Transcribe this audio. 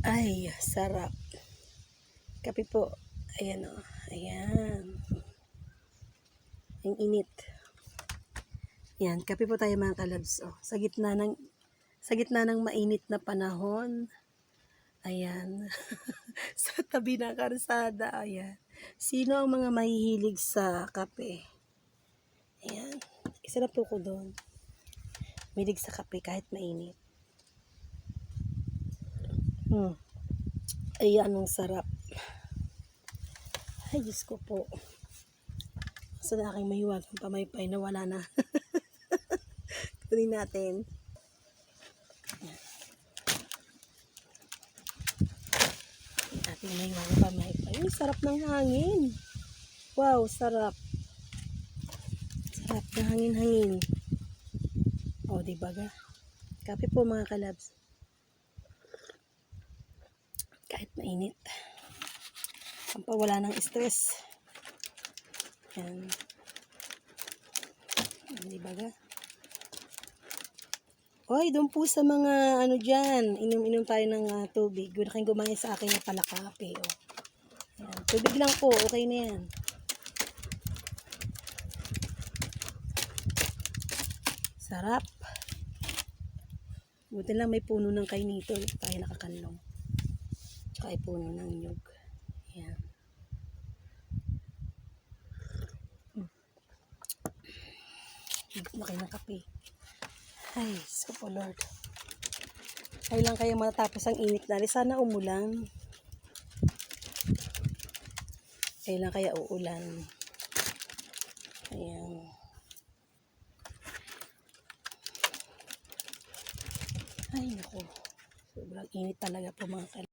Ay, sarap. Kape po. Ayan o. Ayan. Ang init. Yan, kape po tayo mga kalabs. O, sa gitna ng mainit na panahon. Ayan. Sa tabi ng karsada. Ayan. Sino ang mga mahihilig sa kape? Ayan. Isa na po ko doon. Mahilig sa kape kahit mainit. Ayan, ang sarap. Ay, Diyos ko po. Sa aking mahiwagang pamaypay na wala na. Kunin natin. Ating mahiwagang pamaypay. Ay, sarap ng hangin. Wow, sarap. Sarap ng hangin-hangin. O, diba ga? Kape po mga kalabs. Kahit mainit. Pampawala ng stress. Yan. Diba ga? Hoy, doon po sa mga ano dyan, inom-inom tayo ng tubig. Huwag na kayong gumaya sa akin na pala kape. Oh. Ayan. Tubig lang po, okay na yan. Sarap. Buti lang may puno ng kainito. Tayo nakakanlong. Tsaka ay puno ng nyug. Ayan. Higit na kayo ng kape. Ay, so po Lord. Kailan kaya matatapos ang init na? Sana umulan. Kailan kaya uulan? Ayan. Ay, naku. Sobrang init talaga po mga kalabs.